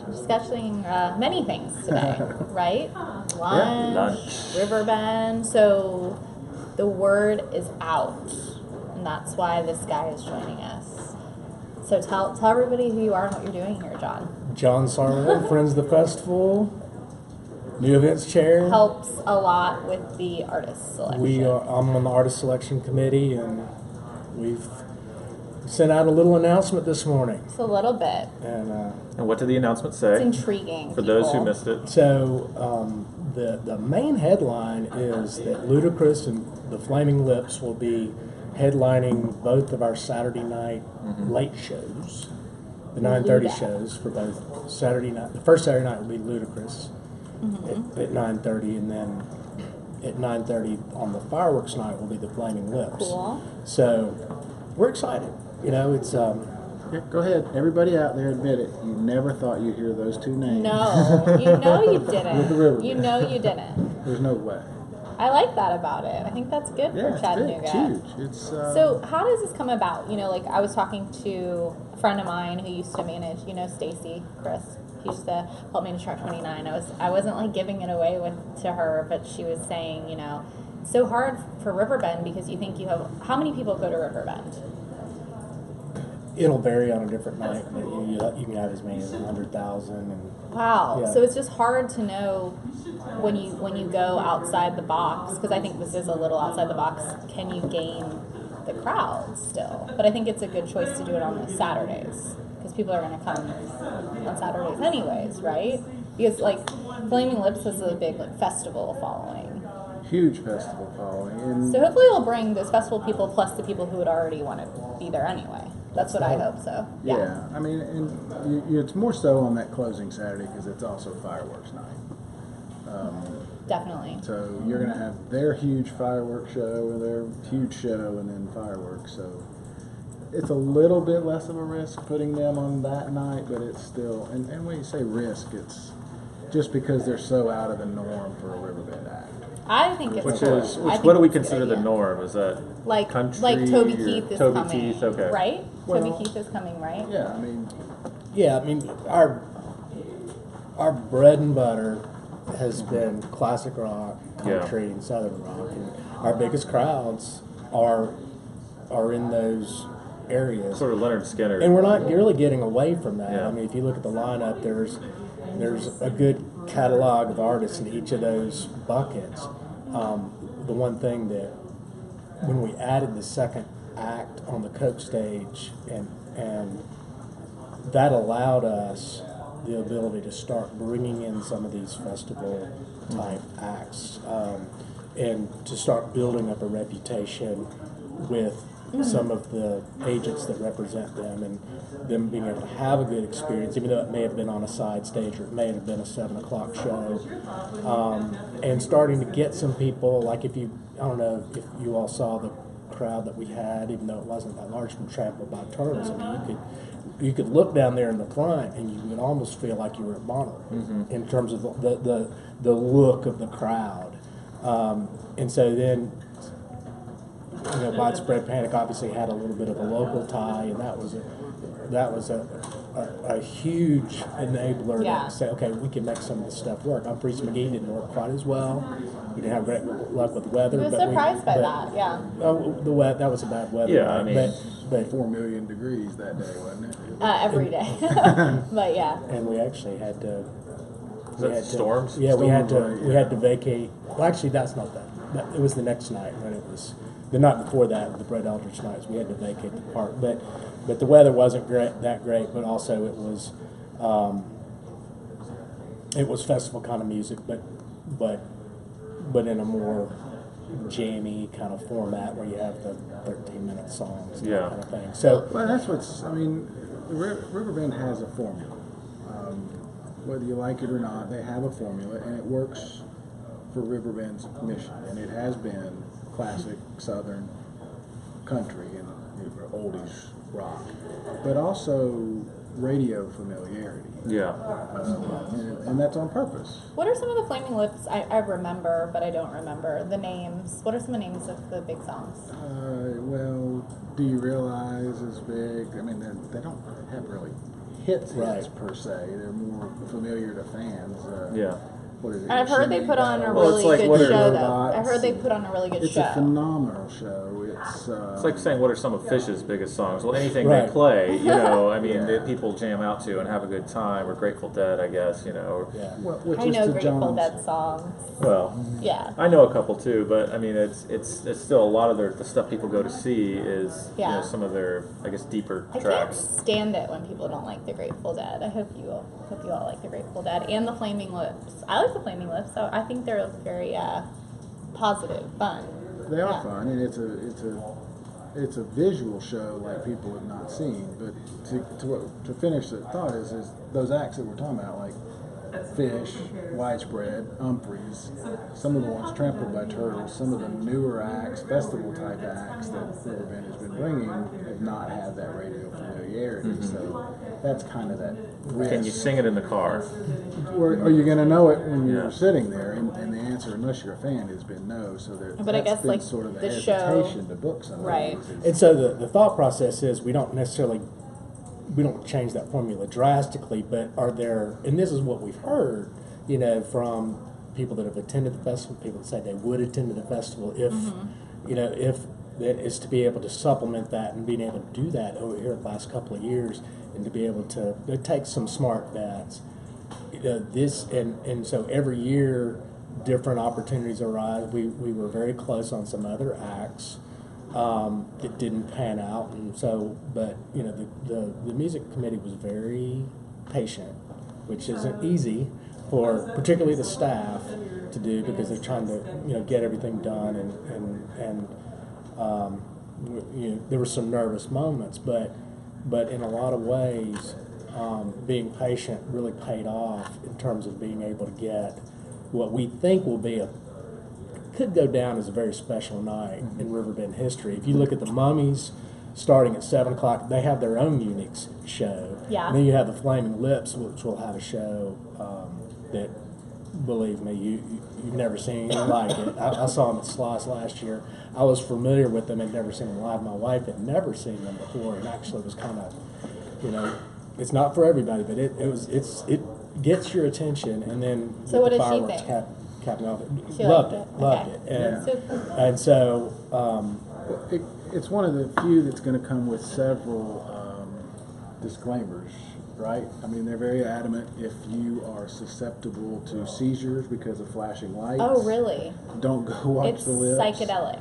Discussing many things today, right? Lunch. Riverbend. So the word is out, and that's why this guy is joining us. So tell everybody who you are and what you're doing here, John. John Sarlo, Friends of the Festival, new events chair. Helps a lot with the artist selection. I'm on the artist selection committee, and we've sent out a little announcement this morning. Just a little bit. And what did the announcement say? It's intriguing. For those who missed it. So the main headline is that Ludacris and the Flaming Lips will be headlining both of our Saturday night late shows, the 9:30 shows for both Saturday night. The first Saturday night will be Ludacris at 9:30, and then at 9:30 on the fireworks night will be the Flaming Lips. Cool. So we're excited. You know, it's Yeah, go ahead. Everybody out there, admit it. You never thought you'd hear those two names. No, you know you didn't. With the Riverbend. You know you didn't. There's no way. I like that about it. I think that's good Yeah, for Chattanooga. it's huge. It's So how does this come about? You know, like I was talking to a friend of mine who used to manage, you know, Stacy, Chris. He used to help manage Track 29. I wasn't like giving it away to her, but she was saying, you know, it's so hard for Riverbend because you think you have, how many people go to Riverbend? it'll vary on a different night, but you can have as many as 100,000. And Wow. yeah. So it's just hard to know when you go outside the box, because I think this is a little outside the box. Can you gain the crowd still? But I think it's a good choice to do it on the Saturdays, because people are going to come on Saturdays anyways, right? Because like Flaming Lips has a big like festival following. huge festival following. And So hopefully it'll bring those festival people plus the people who would already want to be there anyway. That's what I hope. So yeah, I mean, and it's more so on that closing Saturday because it's also fireworks night. Definitely. So you're going to have their huge fireworks show and their huge show and then fireworks. So it's a little bit less of a risk putting them on that night, but it's still, and when you say risk, it's just because they're so out of the norm for a Riverbend act. I think it's Which cool. is, I which, think what do we it's a good consider the idea. norm? Is that Like country? like Toby or Keith is Toby coming, Keith, okay. right? Well- Toby Keith is coming, right? Yeah, I mean, yeah, I mean, our bread and butter has been classic rock, country, and southern rock, and our biggest crowds are in those areas. Sort of Leonard Skinner. And we're not really getting away from that. Yeah. I mean, if you look at the lineup, there's a good catalog of artists in each of those buckets. The one thing that when we added the second act on the Coke stage, and that allowed us the ability to start bringing in some of these festival type acts, and to start building up a reputation with some of the agents that represent them, and them being able to have a good experience, even though it may have been on a side stage or it may have been a 7 o'clock show, and starting to get some people, like I don't know if you all saw the crowd that we had, even though it wasn't that large from Trampled by Turtles. I mean, you could look down there in the front and you would almost feel like you were at Bonnaroo in terms of the look of the crowd, and so then. Widespread Panic obviously had a little bit of a local tie, and that was a huge enabler Yeah. to say, okay, we can make some of this stuff work. Priest McGee didn't work quite as well. We didn't have great luck with the weather. I was but surprised by that, yeah. That was a bad weather. Yeah, I night, mean- but 4 million degrees that day, wasn't it? Every day. But yeah. and we actually had to. Is that storms? Yeah, we had Storms, to. We had to vacate. Well, actually, that's not that. It was the next night when it was. The night before that, the Brett Eldridge nights, we had to vacate the park. But the weather wasn't that great. But also it was festival kind of music, but in a more jammy kind of format where you have the 13-minute songs and Yeah. that kind of thing. So Well, that's what's, I mean, Riverbend has a formula. Whether you like it or not, they have a formula, and it works for Riverbend's mission. And it has been classic Southern country and oldies rock, but also radio familiarity. Yeah. And that's on purpose. What are some of the Flaming Lips? I remember, but I don't remember the names. What are some of the names of the big songs? Well, Do You Realize is big. I mean, they don't have hits Right. per se. They're more familiar to fans. Yeah. What is it? I've heard they put on a Well, it's really like, good what are show, though. robots I heard they and- put on a really good It's show. a phenomenal show. It's like saying, what are some of Fish's biggest songs? Well, anything Right. they play, I mean, Yeah. that people jam out to and have a good time, or Grateful Dead, I guess, or, Yeah. Well, which I is know to Grateful John's, Dead songs. well, Yeah. I know a couple too, but I mean, it's still a lot of the stuff people go to see is, Yeah. some of their, I guess, deeper I can't tracks. stand it when people don't like the Grateful Dead. I hope you all like the Grateful Dead and the Flaming Lips. I like the Flaming Lips, so I think they're very positive, fun. they are Yeah. fun, and it's a visual show like people have not seen. But to finish the thought is those acts that we're talking about, like Fish, Widespread, Humphreys, some of the ones Trampled by Turtles, some of the newer acts, festival type acts that Riverbend has been bringing have not had that radio familiarity. So that's kind of that risk. Can you sing it in the car? Or are you going to know it when you're Yeah. sitting there? And the answer, unless you're a fan, has been no. So But I that's guess, been like, sort of a the show- hesitation to book some of Right. these. And so the thought process is we don't change that formula drastically, but are there, and this is what we've heard, from people that have attended the festival, people that say they would attend the festival if, if that is to be able to supplement that and being able to do that over here the last couple of years and to be able to take some smart bets. And so every year different opportunities arise. We were very close on some other acts. It didn't pan out, and so, but the music committee was very patient, which isn't easy for particularly the staff to do because they're trying to get everything done, and there were some nervous moments, but in a lot of ways, being patient really paid off in terms of being able to get what we think will be could go down as a very special night in Riverbend history. If you look at the Mummies, starting at 7 o'clock, they have their own unique show. Yeah. And then you have the Flaming Lips, which will have a show that, believe me, you've never seen anything like it. I saw them at Sloss last year. I was familiar with them and never seen them live. My wife had never seen them before, and actually was kind of, it's not for everybody, but it gets your attention, and then So what with did the she fireworks think? capping off, She loved liked it, it? loved Okay. it, Yeah. and so It's one of the few that's going to come with several disclaimers, right? I mean, they're very adamant if you are susceptible to seizures because of flashing lights. Oh, really? Don't go watch It's the lips. psychedelic.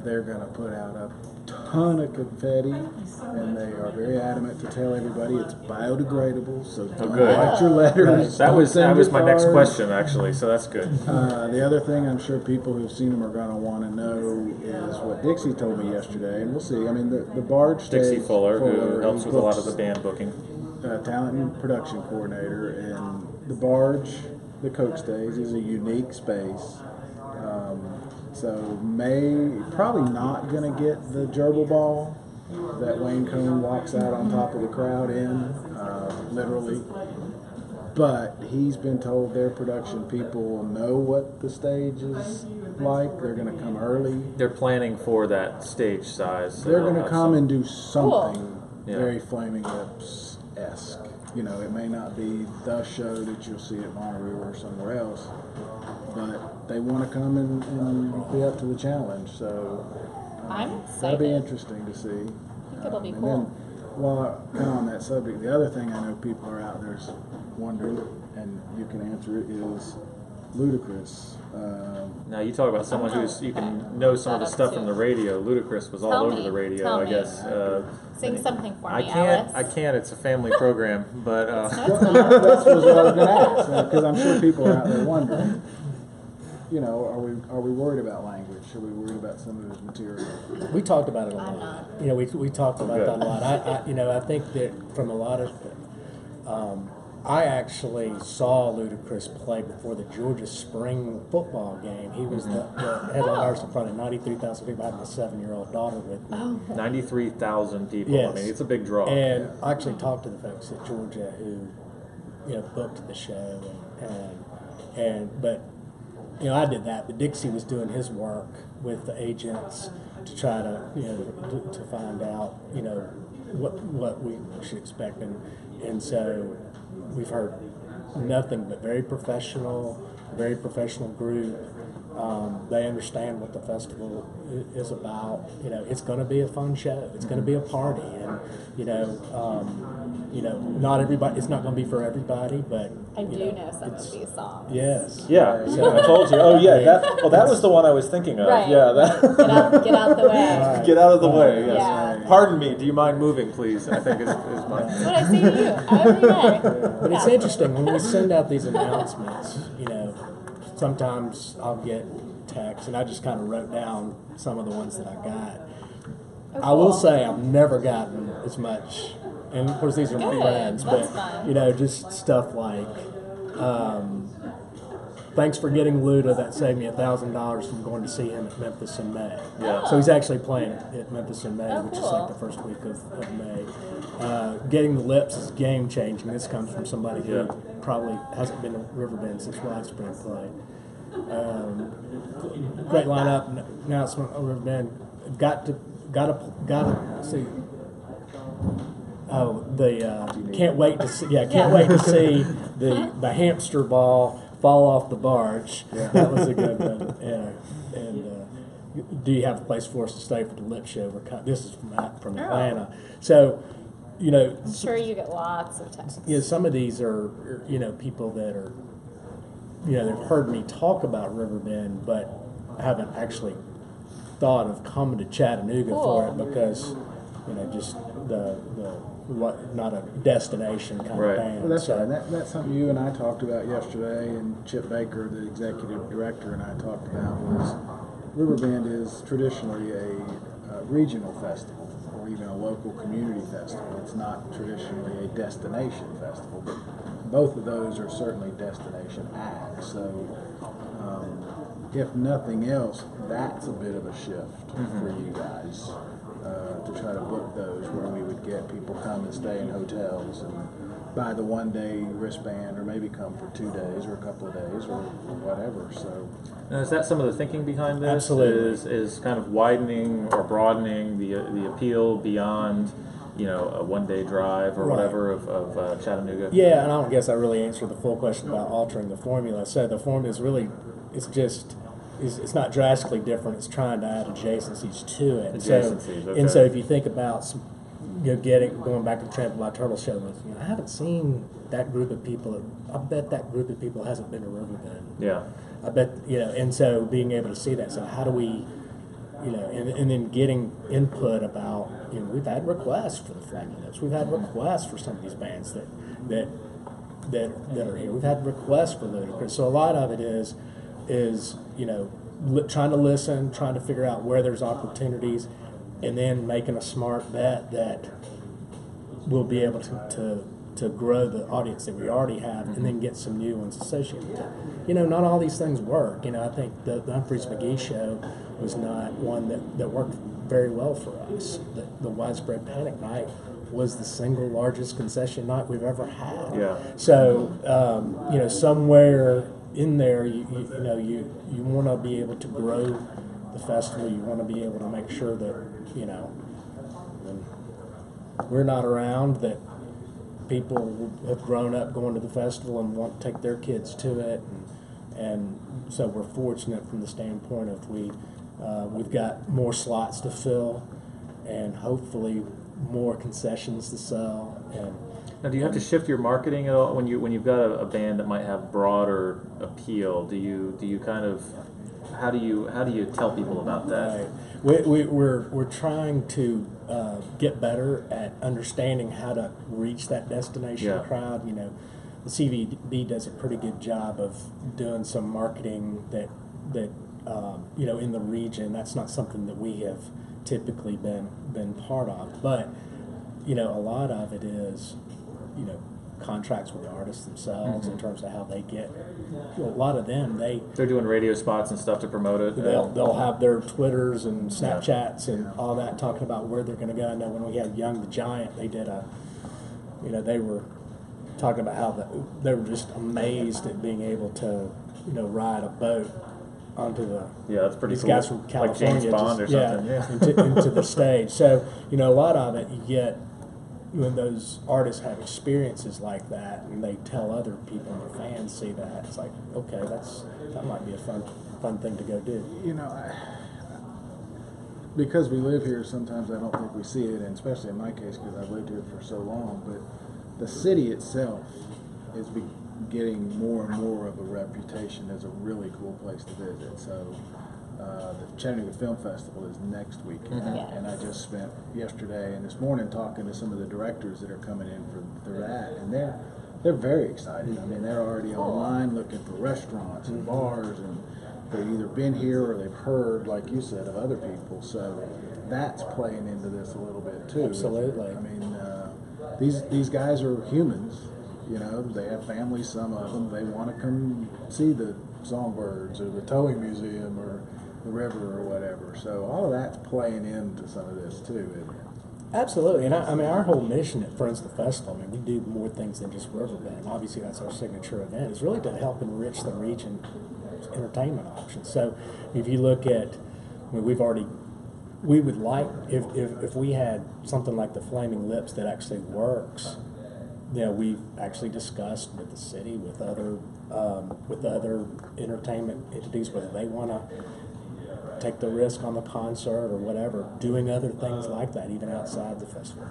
They're going to put out a ton of confetti, and they are very adamant to tell everybody it's biodegradable. So don't good. write your letters. That don't was send your my next cards. question, actually, so that's good. The other thing I'm sure people who've seen them are going to want to know is what Dixie told me yesterday, and we'll see. I mean, the barge Dixie stage, Fuller, who helps with a lot of books, the band booking. talent and production coordinator, and the barge, the Coke stage, is a unique space. So probably not going to get the gerbil ball that Wayne Cohn walks out on top of the crowd in, literally. But he's been told their production people will know what the stage is like. They're going to come early. They're planning for that stage size. So They're they'll going to have come some- and do something Yeah. very Flaming Lips-esque. It may not be the show that you'll see at Bonnaroo or somewhere else, but they want to come and be up to the challenge. So I'm that'll be excited. interesting to see. I think it'll be And cool. then, while kind of on that subject, the other thing I know people are out there wondering, and you can answer it, is Ludacris. Now you talk about someone you can know some of the stuff from the radio. Ludacris was all Tell over me, the radio, tell I me. guess. Sing something for I me, can't. Ellis. I can't. It's a family program, but No, it's not. That's what I was going to ask, because I'm sure people are out there wondering. Are we worried about language? Are we worried about some of his material? we talked about it a I'm lot. not. We talked about Good. that a lot. I think that from a lot of, I actually saw Ludacris play before the Georgia spring football game. He was the headline artist in front of 93,000 people. I had my 7-year-old daughter with me. Oh, 93,000 people. Yes. I mean, it's a big draw. And I actually talked to the folks at Georgia who, booked the show, but I did that. But Dixie was doing his work with the agents to try to, to find out, what we should expect, and so we've heard nothing but very professional group. They understand what the festival is about. You know, it's going to be a fun show. It's going to be a party, and not everybody. It's not going to be for everybody, but I do know some of these songs. Yes. Yeah, I told you. Oh yeah, that was the one I was thinking of. Right. Yeah, that. Get out the way. Right. Get out of the way. Yes. Yeah. Pardon me. Do you mind moving, please? I think is my. That's what I say to you every day. But it's interesting when we send out these announcements. Sometimes I'll get texts, and I just kind of wrote down some of the ones that I got. Oh, I will cool. say I've never gotten as much, and of course these are my Good. friends, That's but fun. just stuff like, thanks for getting Luda. That saved me $1,000 from going to see him at Memphis in May. Yeah. So he's actually playing at Memphis in May, Oh, which is cool. like the first week of May. Getting the lips is game changing. This comes from somebody who Yeah. probably hasn't been to Riverbend since widespread play. Great lineup announcement of Riverbend. Got to see. Oh, can't wait to see. Yeah, can't wait to see the hamster ball fall off the barge. Yeah. That was a good one. Yeah, and do you have a place for us to stay for the lip show? This is from Atlanta. So, I'm sure you get lots of texts. some of these are people that are they've heard me talk about Riverbend, but haven't actually thought of coming to Chattanooga for it because just the not a destination kind Right. of band. Well, that's So- right. That's something you and I talked about yesterday, and Chip Baker, the executive director, and I talked about was Riverbend is traditionally a regional festival or even a local community festival. It's not traditionally a destination festival, but both of those are certainly destination acts. So, if nothing else, that's a bit of a shift for you guys. To try to book those where we would get people come and stay in hotels and buy the one-day wristband, or maybe come for 2 days or a couple of days or whatever. So Now, is that some of the thinking behind this? Absolutely. Is kind of widening or broadening the appeal beyond, a one-day drive or Right. whatever of Chattanooga? Yeah, and I don't guess I really answered the full question about altering the formula. So the formula is really, it's not drastically different. It's trying to add adjacencies to it. Adjacencies, okay. And so if you think about going back to the Trample by Turtle show, I haven't seen that group of people. I bet that group of people hasn't been to Riverbend. Yeah. I bet, and so being able to see that. So how do we, and then getting input about, we've had requests for the Flamingos. We've had requests for some of these bands that are here. We've had requests for Ludacris. So a lot of it is trying to listen, trying to figure out where there's opportunities, and then making a smart bet that we'll be able to grow the audience that we already have, and then get some new ones associated with it. Not all these things work. I think the Humphreys McGee show was not one that worked very well for us. The Widespread Panic Night was the single largest concession night we've ever had. Yeah. So, somewhere in there, you want to be able to grow the festival. You want to be able to make sure that, when we're not around, that people have grown up going to the festival and want to take their kids to it. And so we're fortunate from the standpoint of we've got more slots to fill and hopefully more concessions to sell. And Now, do you have to shift your marketing at all when you've got a band that might have broader appeal? Do you kind of how do you tell people about that? Right. We're trying to get better at understanding how to reach that destination crowd. The CVB does a pretty good job of doing some marketing that in the region. That's not something that we have typally been part of, but a lot of it is contracts with the artists themselves in terms of how they get. A lot of them They're doing radio spots and stuff to promote it. they'll have their Twitters and Snapchats and all that talking about where they're going to go. I know when we had Young the Giant, they did they were talking about how they were just amazed at being able to ride a boat onto that's pretty these cool. guys from California, like James Bond or something. into the stage. So a lot of it you get when those artists have experiences like that and they tell other people and their fans see that, it's like, okay, that might be a fun thing to go do. You know, because we live here, sometimes I don't think we see it, and especially in my case because I've lived here for so long, but the city itself is getting more and more of a reputation as a really cool place to visit. So the Chattanooga Film Festival is next weekend, and I just spent yesterday and this morning talking to some of the directors that are coming in for that, and they're very excited. I mean, they're already online looking for restaurants and bars, and they've either been here or they've heard, like you said, of other people. So that's playing into this a little bit too. Absolutely. I mean, these guys are humans. You know, they have families. Some of them, they want to come see the songbirds or the towing museum or the river or whatever. So all of that's playing into some of this too, isn't it? Absolutely, and I mean, our whole mission at Friends of the Festival, I mean, we do more things than just Riverbend. Obviously, that's our signature event. Is really to help enrich the region entertainment options. So, if you look at, I mean, we would like if we had something like the Flaming Lips that actually works. You know, we've actually discussed with the city, with other entertainment entities, whether they want to take the risk on the concert or whatever, doing other things like that, even outside the festival.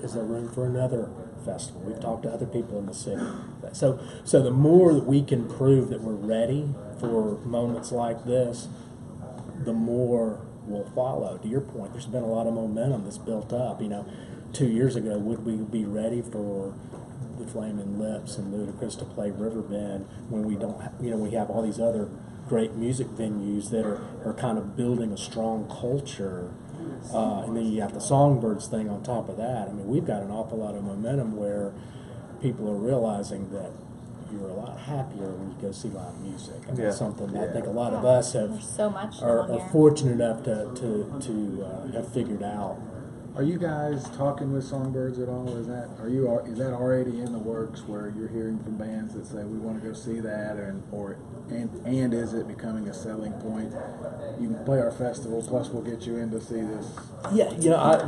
Is there room for another festival? We've talked to other people in the city. So the more that we can prove that we're ready for moments like this, the more will follow. To your point, there's been a lot of momentum that's built up. You know, 2 years ago, would we be ready for the Flaming Lips and Ludacris to play Riverbend when we don't, we have all these other great music venues that are kind of building a strong culture, and then you have the Songbirds thing on top of that. I mean, we've got an awful lot of momentum where people are realizing that you're a lot happier when you go see live music. And that's something that I think a lot of us There's so much are down here. fortunate enough to have figured out. Are you guys talking with Songbirds at all? Is that already in the works where you're hearing from bands that say we want to go see that, and is it becoming a selling point? You can play our festival, plus we'll get you in to see this. Yeah, I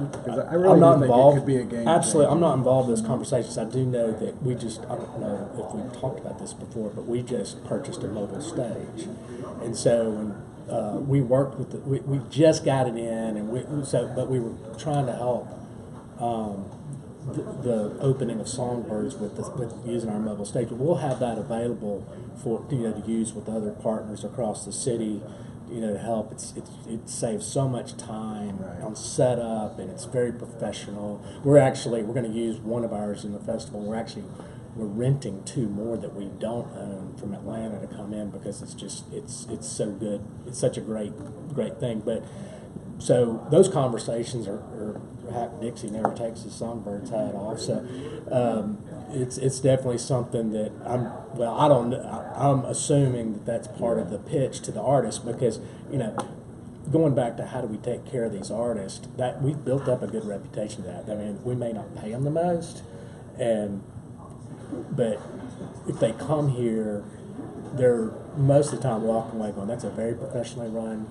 really I'm not think involved. it could be a game Absolutely, changer. I'm not involved in those conversations. I do know that I don't know if we've talked about this before, but we just purchased a mobile stage, and so when we worked with we just got it in, and but we were trying to help the opening of Songbirds with using our mobile stage. But we'll have that available for to use with other partners across the city. To help. It saves so much time on setup, and it's very professional. We're going to use one of ours in the festival. We're renting 2 more that we don't own from Atlanta to come in because it's so good. It's such a great thing. But so those conversations are Dixie never takes his Songbirds hat off. So it's definitely something that I'm assuming that that's part of the pitch to the artist, because going back to how do we take care of these artists, that we've built up a good reputation for that. I mean, we may not pay them the most, but if they come here, they're most of the time walking away going, that's a very professionally run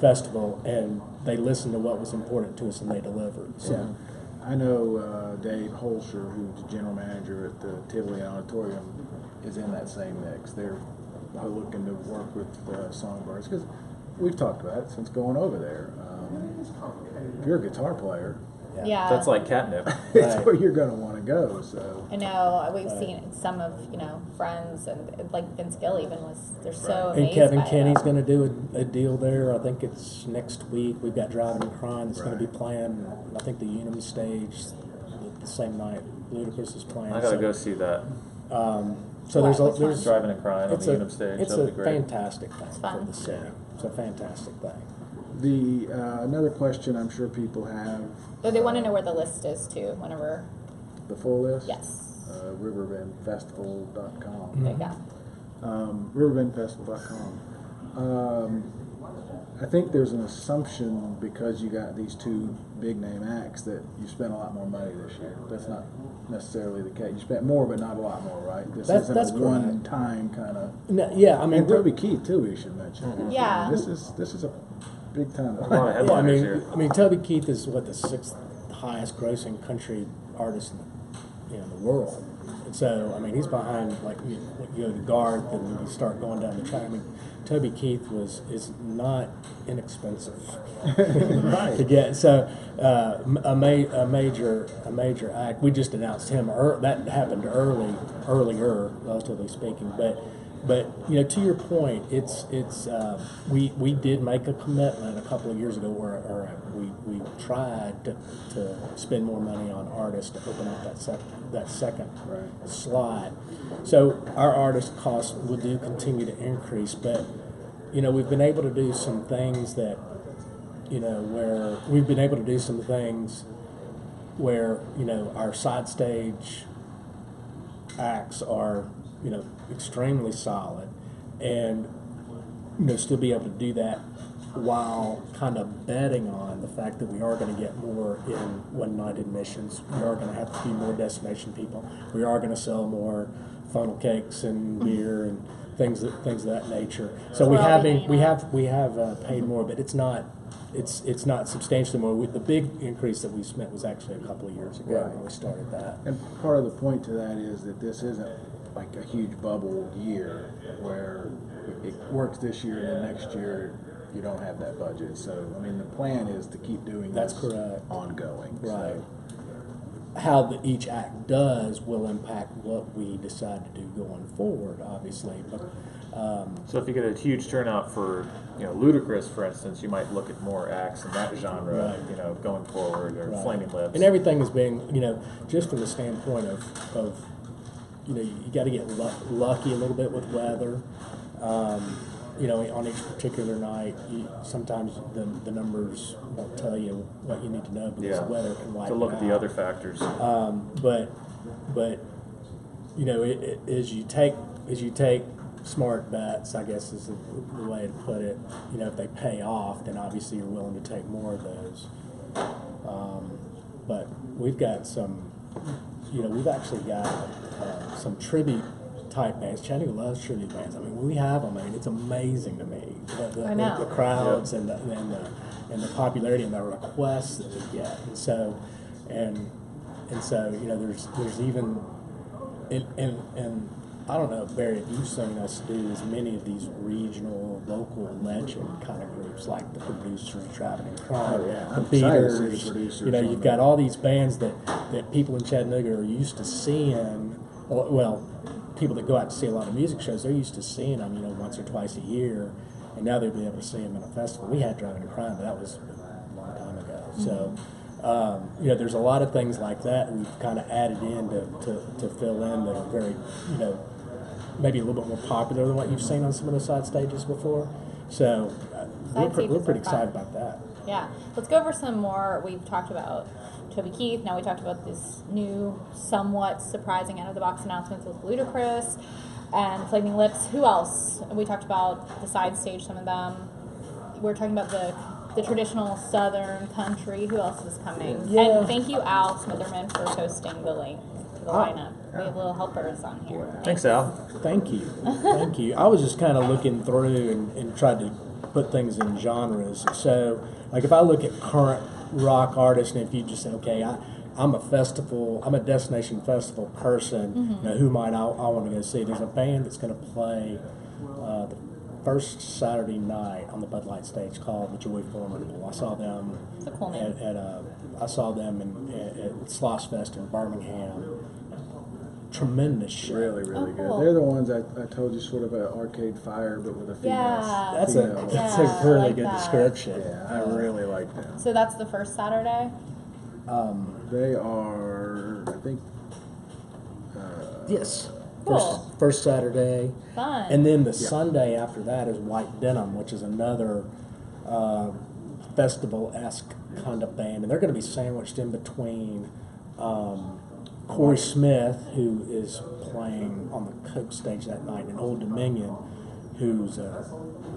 festival, and they listened to what was important to us and they delivered. So I know Dave Holscher, who's the general manager at the Tivoli Auditorium, is in that same mix. They're looking to work with Songbirds because we've talked about it since going over there. If you're a guitar player, Yeah. That's like catnip. it's where you're going to want to go. So I know we've seen some of friends, and like Vince Gill even they're so amazed and Kevin by Kenny's it. going to do a deal there. I think it's next week. We've got Driving and Crying that's going to be playing. I think the Unum stage the same night Ludacris is playing. I gotta go see that. So there's Driving and Crying on the Unum stage. It's That'd a be great. fantastic thing for fun. the city. It's a fantastic thing. the another question I'm sure people have. Oh, they want to know where the list is too. Whenever, The full list. yes, RiverbendFestival.com. there you go. RiverbendFestival.com. I think there's an assumption because you got these 2 big name acts that you spent a lot more money this year. That's not necessarily the case. You spent more, but not a lot more, right? This isn't That's a correct. one-time kind of. No, yeah, I mean, And Toby Keith too. We should mention. Yeah. This is a big time. A lot of yeah, headliners here. I mean, Toby Keith is what, the 6th highest grossing country artists in the world. And so, I mean, he's behind, like, you go to Garth and you start going down the track. I mean, Toby Keith is not inexpensive Right. to get. So, a major act. We just announced him. That happened earlier, relatively speaking. But you know, to your point, we did make a commitment a couple of years ago where we tried to spend more money on artists to open up that second Right. slot. So our artist costs will continue to increase, but you know, we've been able to do some things that, you know, where you know, our side stage acts are, you know, extremely solid, and you know, still be able to do that while kind of betting on the fact that we are going to get more in one night admissions. We are going to have a few more destination people. We are going to sell more funnel cakes and beer and things of that nature. So we have paid more, but it's not substantially more. The big increase that we spent was actually a couple of years ago Right. when we started that. And part of the point to that is that this isn't like a huge bubble year where it works this year and then next year you don't have that budget. So, I mean, the plan is to keep doing That's this correct. ongoing. Right. So, How each act does will impact what we decide to do going forward, obviously. But So if you get a huge turnout for, you know, Ludacris, for instance, you might look at more acts in that genre, Right. you know, going forward, or right. Flaming Lips. And everything is being, you know, just from the standpoint of you know, you got to get lucky a little bit with weather. You know, on each particular night, sometimes the numbers won't tell you what you need to know because Yeah. weather can wipe to look it at the out. other factors. But you know, as you take smart bets, I guess is the way to put it. You know, if they pay off, then obviously you're willing to take more of those. But we've got some, you know, we've actually got some tribute type bands. Chattanooga loves tribute bands. I mean, when we have them, I mean, it's amazing to me. I know. The crowds and the popularity and the requests that we get. And so you know, there's even and I don't know, Barry, if you've seen us do as many of these regional, local legend kind of groups like the Producers, Traveling Crime, Oh, yeah. the I'm excited to see the Beaters. Producers You know, on you've that. got all these bands that people in Chattanooga are used to seeing. Well, people that go out to see a lot of music shows, they're used to seeing them, you know, once or twice a year, and now they'll be able to see them in a festival. We had Driving to Crime, but that was a long time ago. So, you know, there's a lot of things like that we've kind of added in to fill in that are very, you know, maybe a little bit more popular than what you've seen on some of the side stages before. So, we're stages pretty are excited fun. about that. Yeah, let's go over some more. We've talked about Toby Keith. Now we talked about this new, somewhat surprising out-of-the-box announcements with Ludacris and Flaming Lips. Who else? We talked about the side stage, some of them. We're talking about the traditional Southern country. Who else is coming? Yeah. And thank you, Al Smitherman, for posting the link to the lineup. We have little helpers on here. Thanks, Al. Thank you. Thank you. I was just kind of looking through and tried to put things in genres. So, like, if I look at current rock artists, and if you just say, okay, I'm a destination festival person, you know, who might I want to go see? There's a band that's going to play the first Saturday night on the Bud Light stage called the Joy Formidable. I saw them It's a cool name. I saw them at Sloss Fest in Birmingham. Tremendous show. really, really Oh, good. cool. They're the ones I told you, sort of an Arcade Fire, but with a female. Yeah. That's female. a Yeah, I really like good that. description. Yeah, I really like them. So that's the first Saturday? They are, I think, Yes. Cool. First Saturday. Fun. And then the Sunday after that is White Denim, which is another festival-esque kind of band. And they're going to be sandwiched in between Corey Smith, who is playing on the Coke stage that night, and Old Dominion, who's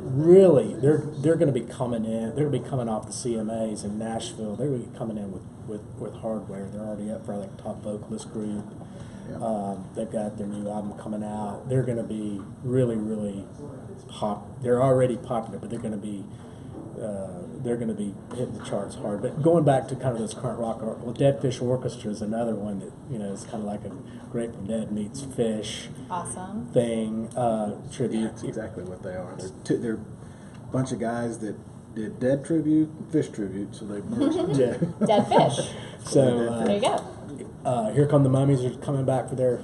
really, they're going to be coming in. They're going to be coming off the CMAs in Nashville. They're going to be coming in with hardware. They're already up for like top vocalist group. They've got their new album coming out. They're going to be really, really they're already popular, but they're going to be they're going to be hitting the charts hard. But going back to kind of this current rock, well, Dead Fish Orchestra is another one that, you know, is kind of like a Grateful Dead meets Fish Awesome. thing, tribute. That's exactly what they are. They're a bunch of guys that did Dead tribute, Fish tribute, so they merged. Yeah. Dead fish. So There you go. Here Come the Mummies are coming back for their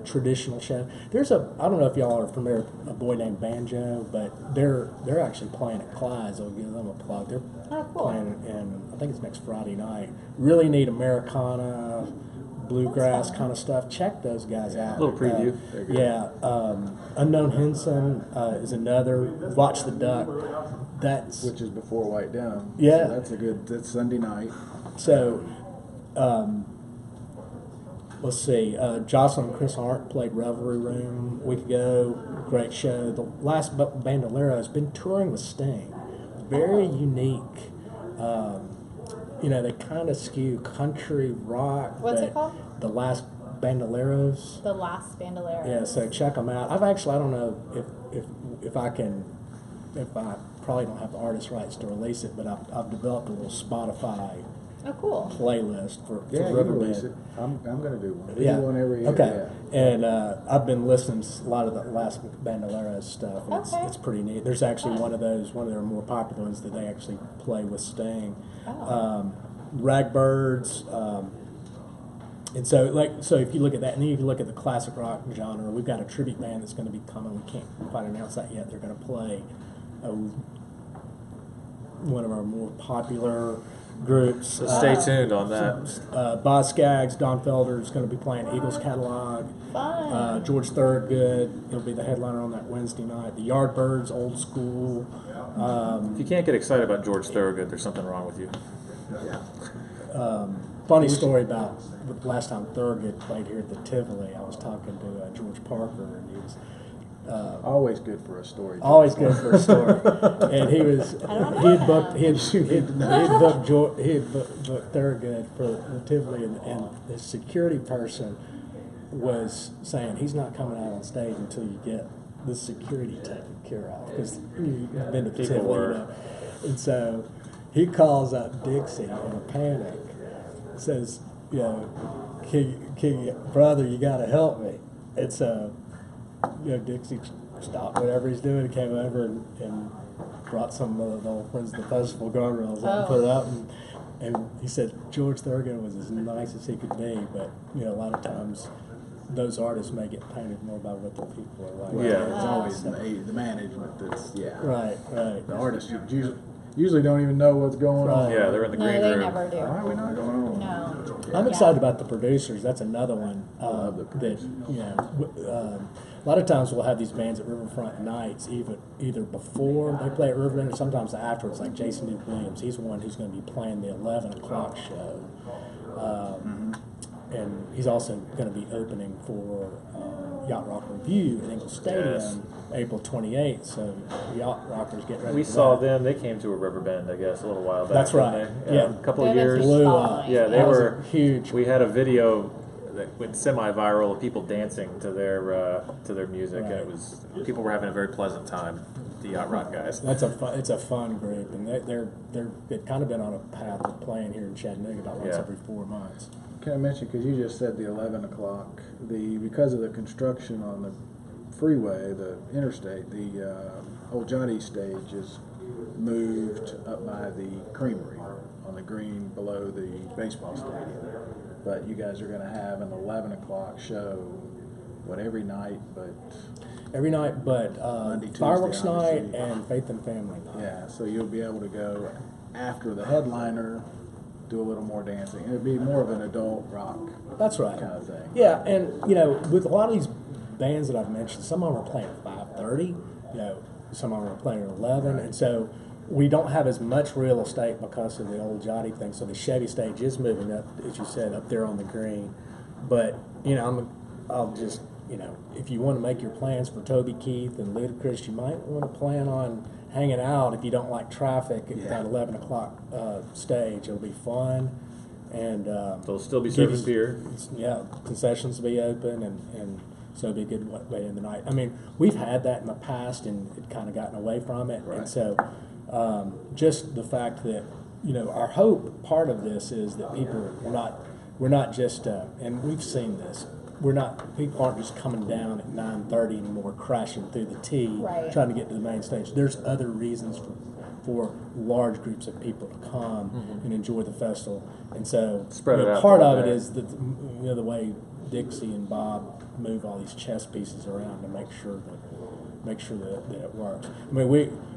traditional show. There's I don't know if y'all are familiar with a boy named Banjo, but they're actually playing at Clyde's. I'll give them a plug. They're Oh, cool. playing in, I think it's next Friday night. Really neat Americana, bluegrass kind of stuff. Check those guys out. Little preview. Yeah. Unknown Henson is another. Watch the Duck. That's Which is before White Denim. Yeah. So that's Sunday night. so. Let's see. Jocelyn and Chris Hart played Revelry Room a week ago. Great show. The last Bandolero has been touring with Sting. Very unique. You know, they kind of skew country rock. What's it but called? The Last Bandoleros. The Last Bandolero. Yeah, so check them out. I don't know if I probably don't have the artist rights to release it, but I've developed a little Spotify Oh, cool. playlist for Yeah, you Riverbend. release it. I'm going to do one. We Yeah. do one every year. Okay. Yeah. And I've been listening to a lot of the last Bandoleros stuff. And Okay. it's pretty neat. There's actually one of their more popular ones that they actually play with Sting. Oh. Ragbirds. And so if you look at that, and then if you look at the classic rock genre, we've got a tribute band that's going to be coming. We can't quite announce that yet. They're going to play one of our more popular groups. So stay tuned on that. Boz Scaggs, Don Felder is going to be playing Eagles Catalog. Fun. George Thorogood, he'll be the headliner on that Wednesday night. The Yardbirds, Old School. If you can't get excited about George Thorogood, there's something wrong with you. Funny story about the last time Thorogood played here at the Tivoli. I was talking to George Parker, and he was Always good for a story. always good for a story. And he had booked Thorogood for the Tivoli, and the security person was saying he's not coming out on stage until you get the security taken care of, because you've been to the People Tivoli, were. you know. And so he calls up Dixie in a panic, says, you know, brother, you got to help me. And so, you know, Dixie stopped whatever he's doing and came over and brought some of the old friends of the festival guardrails up and put it up. And he said George Thorogood was as nice as he could be, but, you know, a lot of times those artists may get painted more by what the people are like. Well, Yeah. it's always the management that's, Right. The artists usually don't even know what's going on. Right. Yeah, they're in the No, green they room. never do. Why are we not going on? No. I'm excited about the producers. That's another one love the that, you know, a lot of times we'll have these bands at Riverfront nights, either before they play at Riverfront or sometimes afterwards, like Jason Duke Williams. He's one who's going to be playing the 11 o'clock show. And he's also going to be opening for Yacht Rock Review at Ingle Stadium Yes. April 28th. So Yacht Rockers get ready We for saw that. them. They came to a Riverbend, I guess, a little while back. That's didn't right. they? Yeah. A couple They of have a years. huge Blew following. up. Yeah, they That was were a huge. We had a video that went semi-viral of people dancing to their music, and it was people were having a very pleasant time. The Yacht Rock guys. It's a fun group, and they've kind of been on a path of playing here in Chattanooga about once Yeah. every 4 months. Can I mention, because you just said the 11 o'clock, because of the construction on the freeway, the interstate, the old Johnny stage is moved up by the creamery on the green below the baseball stadium. But you guys are going to have an 11 o'clock show, every night, but Every night, but Monday, Tuesday, fireworks night obviously. and Faith and Family night. yeah, so you'll be able to go after the headliner, do a little more dancing. It'd be more of an adult rock That's right. kind of thing. Yeah, and you know, with a lot of these bands that I've mentioned, some of them are playing at 5:30. You know, some of them are playing at 11, and so we don't have as much real estate because of the old Johnny thing. So the Chevy stage is moving up, as you said, up there on the green. But you know, I'll just, you know, if you want to make your plans for Toby Keith and Ludacris, you might want to plan on hanging out if you don't like traffic at that 11 o'clock stage. It'll be fun, and They'll still be give serving you- beer. yeah, concessions will be open, and So it'd be a good way in the night. I mean, we've had that in the past, and it kind of gotten away from it. Right. And so, just the fact that our hope part of this is that we're not just, and we've seen this. People aren't just coming down at 9:30 anymore, crashing through the T, Right. trying to get to the main stage. There's other reasons for large groups of people to come and enjoy the festival. And so, Spread it out part the of whole it day. is that the way Dixie and Bob move all these chess pieces around to make sure that it works. I mean,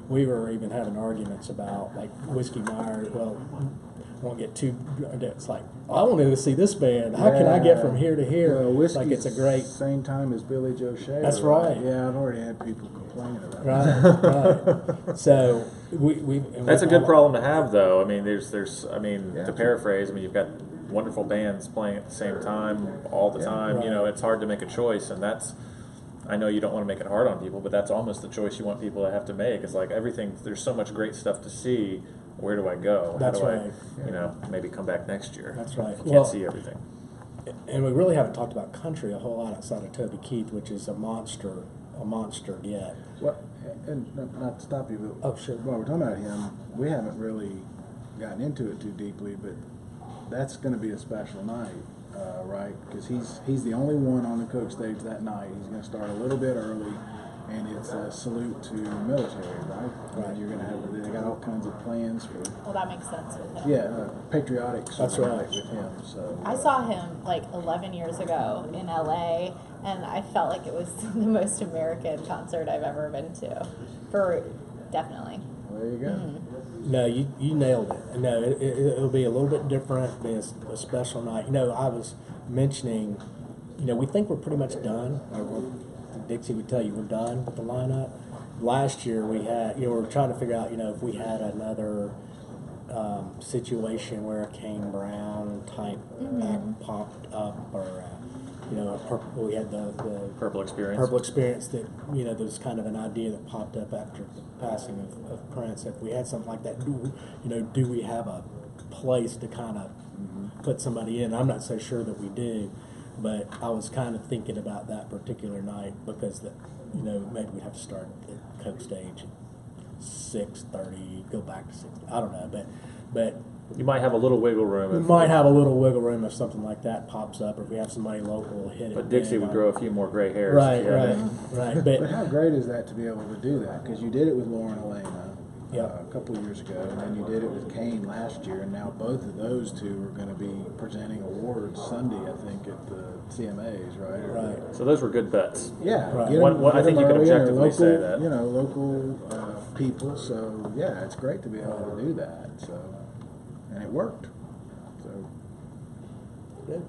we were even having arguments about like Whiskey Myers. Well, I won't get too. It's like I wanted to see this band. How can I get from here to here? Well, Like it's a great. same time as Billy Joe Shaver. That's right. Yeah, I've already had people complaining about Right. So we. That's a good problem to have, though. I mean, I mean, Yeah. to paraphrase, I mean, you've got wonderful bands playing at the same time all the Yeah. time. You know, Right. it's hard to make a choice, and that's. I know you don't want to make it hard on people, but that's almost the choice you want people to have to make. It's like everything. There's so much great stuff to see. Where do I go? That's How do right. I, maybe come back next year? That's right. You can't Well, see everything. And we really haven't talked about country a whole lot outside of Toby Keith, which is a monster yet. Well, and not to stop you, but Oh, sure. while we're talking about him, we haven't really gotten into it too deeply, but that's going to be a special night, right? Because he's the only one on the Coke stage that night. He's going to start a little bit early, and it's a salute to military, right? Right. And you're going to have they got all kinds of plans for Well, that makes sense with him. patriotic sort That's of right. night with him. So I saw him like 11 years ago in LA, and I felt like it was the most American concert I've ever been to. Definitely. there you go. No, you nailed it. No, it'll be a little bit different. It'll be a special night. I was mentioning, we think we're pretty much done. Dixie would tell you we're done with the lineup. Last year we had, we were trying to figure out, if we had another situation where a Kane Brown type act popped up, or we had the Purple Experience. Purple Experience that there was kind of an idea that popped up after the passing of Prince. If we had something like that, do we have a place to kind of put somebody in? I'm not so sure that we do, but I was kind of thinking about that particular night because maybe we have to start the Coke stage at 6:30, go back to 6. I don't know, but. You might have a little wiggle room. We might have a little wiggle room if something like that pops up, or if we have somebody local hit it. But Dixie big would on- grow a few more gray hairs. Right, if you had right, it. right. But how great is that to be able to do that? Because you did it with Lauren Elena Yep. a couple of years ago, and then you did it with Kane last year, and now both of those two are going to be presenting awards Sunday, I think, at the CMAs, right? Right. So those were good bets. Yeah. Right. get 'em- One- I get think 'em you can early, and they're objectively say local, that. Local people. So yeah, it's great to be able to do that. So, and it worked. So Good.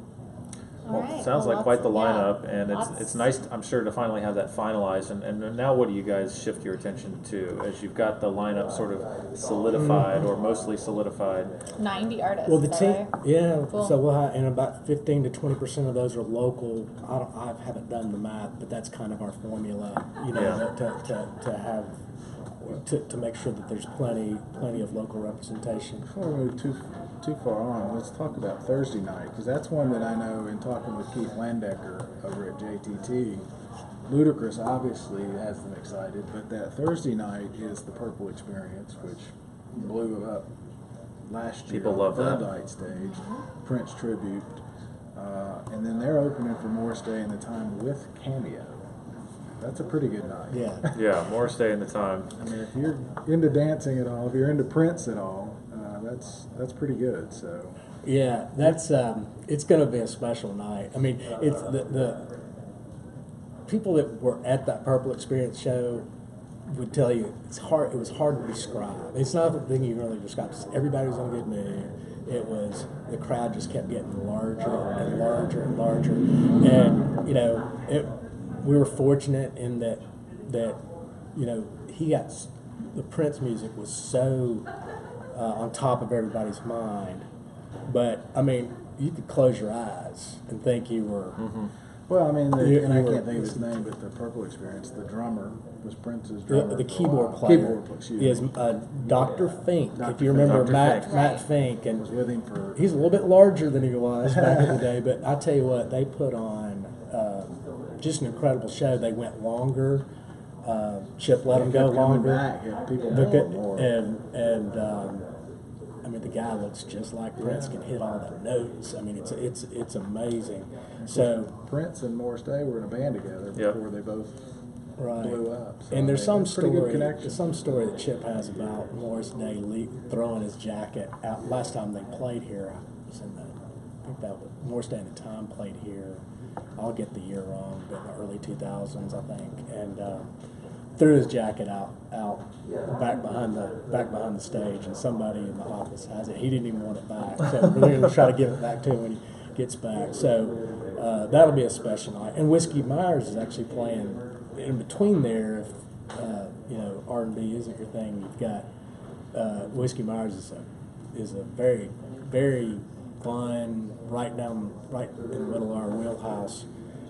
All right. Sounds well, like quite the lots- lineup, yeah, and lots- it's nice, I'm sure, to finally have that finalized. And now what do you guys shift your attention to as you've got the lineup sort of solidified or mostly solidified? 90 artists. Well, the is team, that right? yeah. Cool. So we'll have, and about 15 to 20% of those are local. I haven't done the math, but that's kind of our formula. Yeah. To have to make sure that there's plenty of local representation. before we move too far on, let's talk about Thursday night, because that's one that I know in talking with Keith Landecker over at JTT. Ludacris obviously has them excited, but that Thursday night is the Purple Experience, which blew up last year People on love the that. Full Night stage, Prince tribute, and then they're opening for Morris Day in the Time with Cameo. That's a pretty good night. Yeah. Yeah, more stay in the time. I mean, if you're into dancing at all, if you're into Prince at all, that's pretty good. So Yeah, that's it's going to be a special night. I mean, it's the people that were at that Purple Experience show would tell you it's hard. It was hard to describe. It's not the thing you can really describe. Everybody was in a good mood. It was the crowd just kept getting larger and larger and larger, and we were fortunate in that he got the Prince music was so on top of everybody's mind. But I mean, you could close your eyes and think you were. well, I mean, You- and I you were- can't think of his name, but the Purple Experience, the drummer was Prince's drummer. The for a keyboard while. player Keyboard player, excuse me. is Dr. Fink. Dr. If you remember Fink. Matt Dr. Matt Fink. Fink, was and with him for. he's a little bit larger than he was back in the day. But I tell you what, they put on just an incredible show. They went longer. Chip let them go Kept coming longer. back, and people Look more at- and more. and I mean, the guy looks just like Prince. Can hit all the notes. I mean, it's amazing. So Prince and Morris Day were in a band together Yep. before they both right. blew up. So, And there's I mean, some pretty good story. connection. There's some story that Chip has about Morris Day throwing his jacket out. Last time they played here, I think that was Morris Day and the Time played here. I'll get the year wrong, but in the early 2000s, I think, and threw his jacket out back behind the stage, and somebody in the office has it. He didn't even want it back, so we're going to try to give it back to him when he gets back. So that'll be a special night. And Whiskey Myers is actually playing in between there. If R&B isn't your thing, you've got Whiskey Myers is a very, very fun, right in the middle of our wheelhouse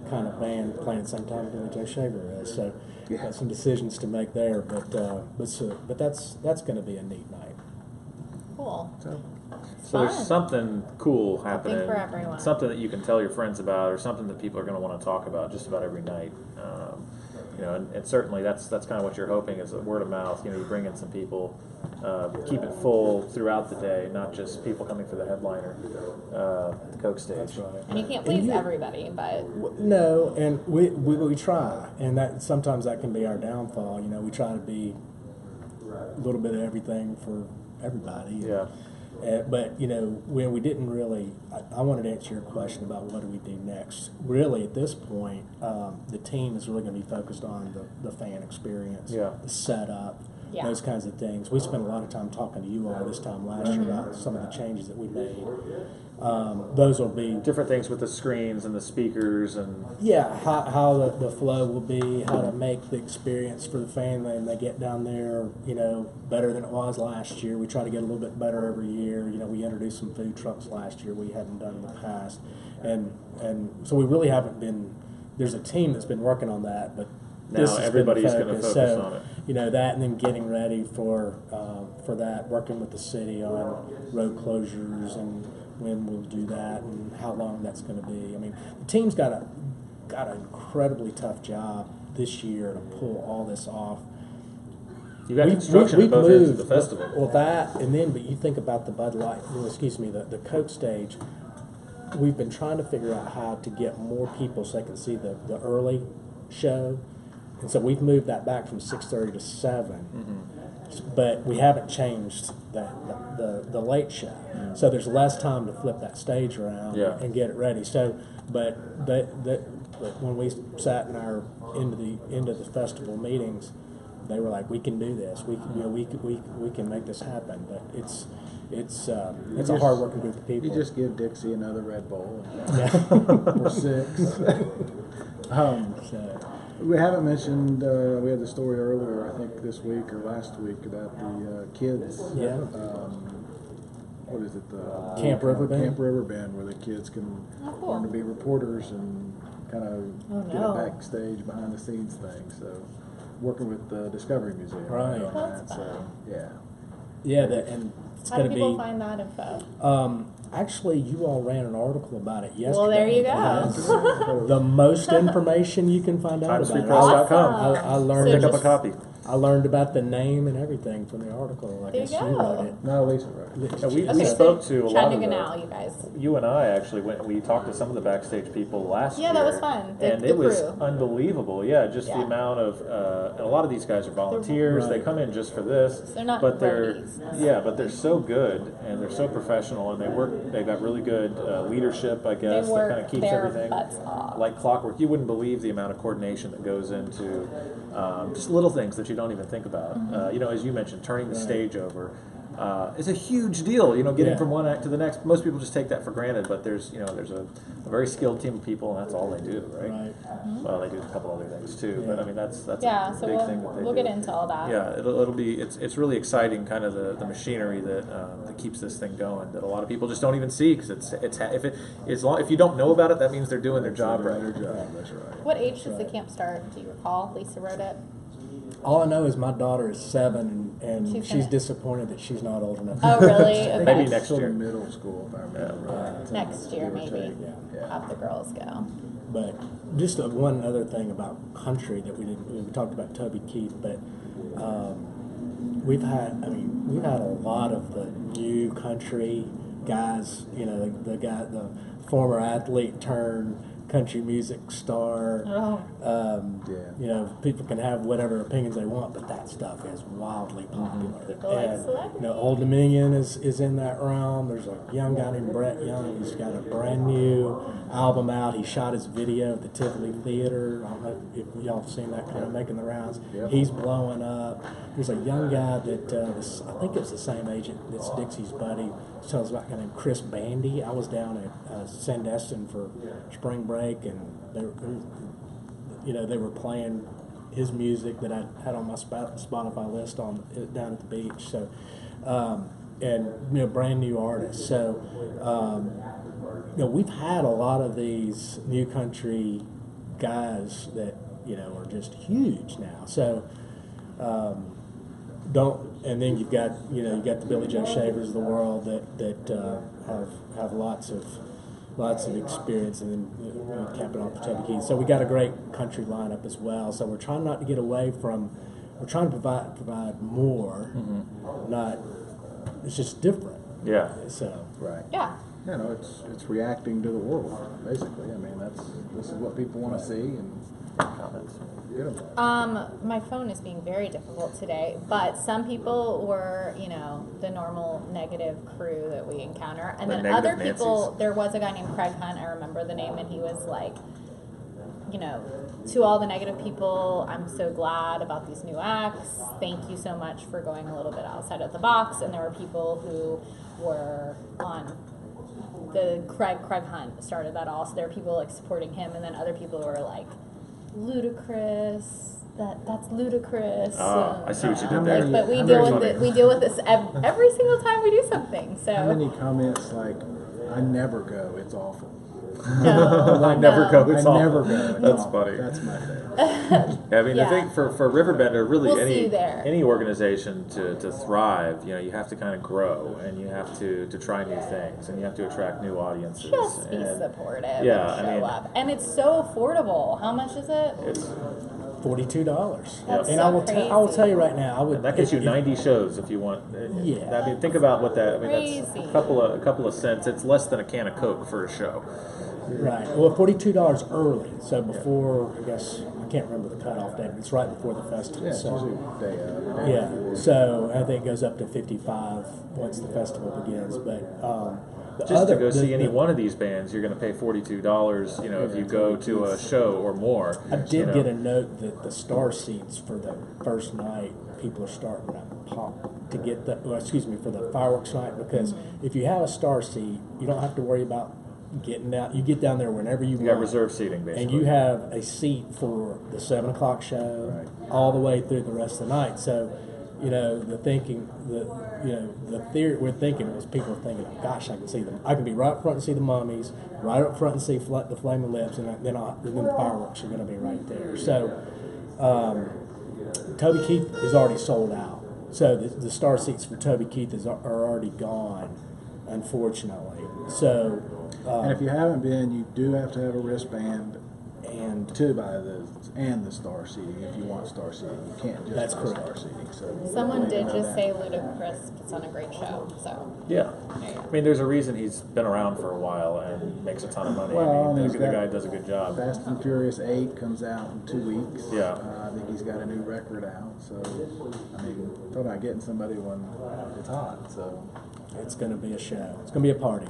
kind of band, playing at the same time Billy Joe Shaver is. So got some decisions to make there, but that's going to be a neat night. Cool. So there's Fun. something cool happening, for everyone. something that you can tell your friends about, or something that people are going to want to talk about just about every night. And certainly that's kind of what you're hoping is that word of mouth. You bring in some people, keep it full throughout the day, not just people coming for the headliner at the Coke stage. That's right. And you can't please everybody, but No, and we try, and that sometimes that can be our downfall. We try to be a little bit of everything for everybody. Yeah. But when we didn't really, I wanted to answer your question about what do we do next. Really, at this point, the team is really going to be focused on the fan experience, Yeah. the setup, Yeah. those kinds of things. We spent a lot of time talking to you all this time last year about some of the changes that we made. Those will be Different things with the screens and the speakers and how the flow will be, how to make the experience for the fan when they get down there, better than it was last year. We try to get a little bit better every year. We introduced some food trucks last year we hadn't done in the past, and so we really haven't been. There's a team that's been working on that, but now this has been everybody's going to focus. focus So, on it. that, and then getting ready for that, working with the city on road closures and when we'll do that and how long that's going to be. I mean, the team's got an incredibly tough job this year to pull all this off. You got construction at both ends of the festival. Well, that, and then, but you think about the Bud Light, the Coke stage. We've been trying to figure out how to get more people so they can see the early show. And so we've moved that back from 6:30 to 7. But we haven't changed the late show. So there's less time to flip that stage around and get it ready. So, but when we sat in our into the festival meetings, they were like, "We can do this. We can make this happen." But it's a hard working group of people. You just give Dixie another Red Bull Yeah. or 6. So, We haven't mentioned, we had the story earlier, I think this week or last week, about the kids. Yeah. What is it? The Camp Riverbend? Camp Riverbend, where the kids can Oh, cool. learn to be reporters and kind of Oh, get no. a backstage, behind the scenes thing. So, working with the Discovery Museum. Right. on That's that, so, fun. yeah, and it's How going do to people be. find that info? Actually, you all ran an article about it yesterday. Well, there you go. That's the most information you can find out about it. TimesFreePress.com. I learned. So Pick up a just- copy. I learned about the name and everything from the article. I There you guess you go. wrote it. No, Lisa wrote it. Yeah, we Okay, spoke so to a lot of Chattanooga the, now, you guys. You and I actually we talked to some of the backstage people last year. Yeah, that was fun. And The it was crew. unbelievable. Yeah, just the Yeah. amount of, and a lot of these guys are volunteers. Right. They come in just for this. They're not but they're, roadies. but they're so good and they're so professional and they've got really good leadership, I guess, They that work kind of keeps their everything butts off. like clockwork. You wouldn't believe the amount of coordination that goes into just little things that you don't even think about. As you mentioned, turning the stage over. It's a huge deal, getting Yeah. from one act to the next. Most people just take that for granted, but there's a very skilled team of people, and that's all they do, right? Right. Well, they do a couple other things too, but I mean that's Yeah, a so big thing that they we'll do. get into all that. Yeah, it'll be it's really exciting, kind of the machinery that keeps this thing going. That a lot of people just don't even see because if you don't know about it, that means they're doing their job right. Their job, that's right. What age does the camp start? Do you recall? Lisa wrote it. All I know is my daughter is 7, and She's she's gonna- disappointed that she's not old enough. Oh, really? Okay. Maybe next Still year. in middle school, if I remember right. Next year, Give or maybe. take, yeah. Have the girls go. but just one other thing about country that we didn't. We talked about Toby Keith, but we've had a lot of the new country guys. You know, the former athlete turned country music star. Oh. You know, people can have whatever opinions they want, but that stuff is wildly popular. People like And, celebrities. you know, Old Dominion is in that realm. There's a young guy named Brett Young who's got a brand new album out. He shot his video at the Tivoli Theater. I don't know if y'all have seen that kind of making the rounds. Yep. He's blowing up. There's a young guy that I think it's the same agent that's Dixie's buddy. Tells about a guy named Chris Bandy. I was down at Sandestin for spring break, and they were playing his music that I had on my Spotify list down at the beach. So, and brand new artists. So, we've had a lot of these new country guys that are just huge now. So, and then you've got the Billy Joe Shavers of the world that have lots of experience, and then capping off the Toby Keith. So we got a great country lineup as well. So we're trying not to get away from. We're trying to provide more. Not. It's just different. Yeah. So Right. Yeah. You know, it's reacting to the world, basically. I mean, this is what people want to see, and Comments. get them. My phone is being very difficult today, but some people were, the normal negative crew that we encounter. And The then negative other people, Nancy's. there was a guy named Craig Hunt, I remember the name, and he was like, to all the negative people, I'm so glad about these new acts. Thank you so much for going a little bit outside of the box. And there were people who were on the Craig Hunt started that all. So there were people like supporting him, and then other people were like, ludicrous. That's ludicrous. I see what you How did there. many- But we how deal many- with it. We deal with this every single time we do something. So How many comments like, I never go, it's awful. no, I never no. go. I It's never awful. go, it's That's awful. funny. That's my favorite. Yeah, I mean, I Yeah. think for Riverbend or really We'll see you there. any organization to thrive, you have to kind of grow, and you have to try new things, and you have to attract new audiences. Just be and supportive. Yeah, and I show mean- up, and it's so affordable. How much is it? It's $42. That's And so I will crazy. tell you right now, I would. that gets you if- 90 shows if you want. Yeah. I mean, think about what that. I mean, that's Crazy. a couple of cents. It's less than a can of Coke for a show. Right. Well, $42 early. So before, I guess, I can't remember the cutoff date, but it's right before the festival. Yeah, it's so, usually day of. yeah. So I think it goes up to 55 once the festival begins. But Just to go see any one of these bands, you're going to pay $42. If you go to a show or more. I did get a note that the star seats for the first night, people are starting to pop to get for the fireworks night, because if you have a star seat, you don't have to worry about getting out. You get down there whenever you You want. got reserved seating, basically. And you have a seat for the 7 o'clock show, all the way through the rest of the night. So, the thinking, the theory we're thinking was people are thinking, gosh, I can see them. I can be right up front and see the Mummies, right up front and see the Flaming Lips, and then the fireworks are going to be right there. So, Toby Keith is already sold out. So the star seats for Toby Keith are already gone, unfortunately. So. And if you haven't been, you do have to have a wristband And to buy the star seating if you want star seating. You can't just That's buy correct. star seating. So Someone did just say ludicrous puts on a great show. So Yeah. there you go. I mean, there's a reason he's been around for a while and makes a ton of money. Well, I mean, I mean, the he's guy got- does a good job. Fast and Furious 8 comes out in 2 weeks. Yeah. I think he's got a new record out. So, I mean, talk about getting somebody when it's hot. So, it's going to be a show. It's going to be a party.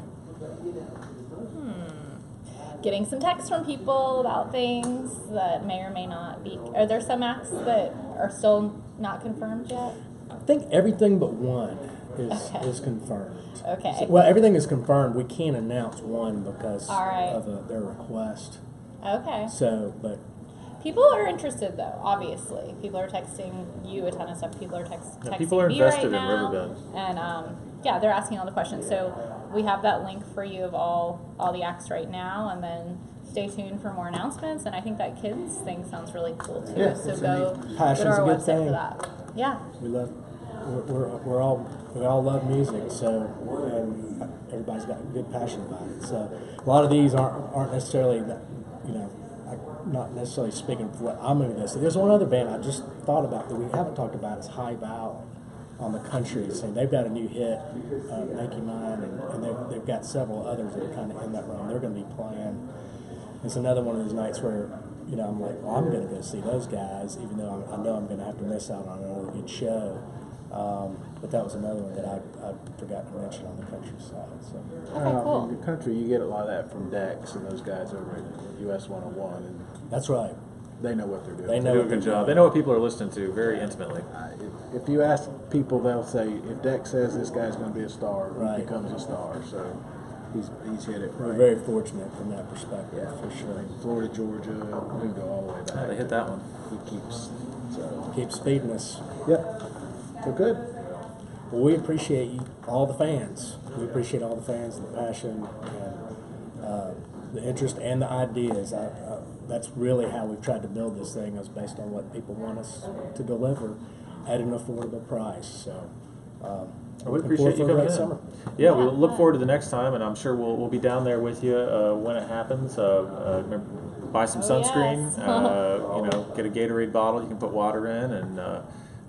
Getting some texts from people about things that may or may not be. Are there some acts that are still not confirmed yet? I think everything but one Okay. is confirmed. Okay. So, well, everything is confirmed. We can't announce one because All right. of their request. Okay. So, but People are interested, though. Obviously, people are texting you a ton of stuff. People are texting people are me invested right in now, Riverbend. and yeah, they're asking all the questions. So we have that link for you of all the acts right now, and then stay tuned for more announcements. And I think that kids thing sounds really cool too. Yeah, so it's go neat. to Passion's our a good website thing. for that. Yeah. we love. We all love music. So, and everybody's got a good passion about it. So, a lot of these aren't necessarily, not necessarily speaking for what I'm going to see. There's one other band I just thought about that we haven't talked about is High Valley on the country scene. They've got a new hit, Make You Mine, and they've got several others that are kind of in that realm. They're going to be playing. It's another one of those nights where, you know, I'm like, well, I'm going to go see those guys, even though I know I'm going to have to miss out on another good show. But that was another one that I forgot to mention on the countryside. So. Okay, cool. In the country, you get a lot of that from Dex and those guys over at US 101, and That's right. they know what they're doing. They They do a good job. They know what people are listening to very intimately. If you ask people, they'll say, if Dex says this guy's going to be a star, Right. he becomes a star. So he's hit it We're right. very fortunate from that perspective, Yeah, for sure. Florida, Georgia, we can go all the way back. Yeah, they hit that one. He keeps. So Keep speeding us. yep. So good. Well, we appreciate you, all the fans. We appreciate all the fans and the passion and the interest and the ideas. That's really how we've tried to build this thing, is based on what people want us to deliver at an affordable price. So, We looking appreciate forward you for a coming great in. summer. Yeah, we'll look forward to the next time, and I'm sure we'll be down there with you when it happens. Remember, buy some sunscreen. yes. You know, get a Gatorade bottle you can put water in, and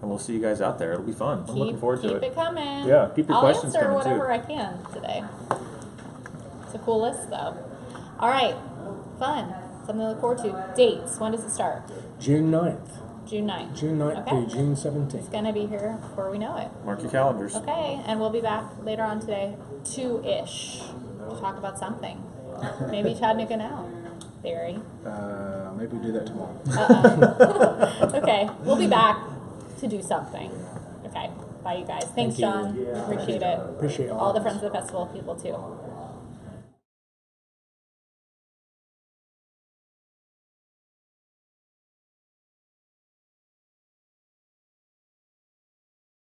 we'll see you guys out there. It'll be fun. I'm looking forward to Keep it. it coming. Yeah, keep your I'll questions answer coming, too. whatever I can today. It's a cool list, though. All right, fun. Something to look forward to. Dates. When does it start? June 9th. June 9th. June 9th Okay. through June It's 17th. gonna be here before we know it. Mark your calendars. Okay, and we'll be back later on today, 2-ish, to talk about something. Maybe Chattanooga Now. Barry. Maybe we do that tomorrow. Okay, we'll be back to do something. Okay, bye you guys. Thanks, Thank you. John. Appreciate it. Appreciate All the of friends us. of the festival people too.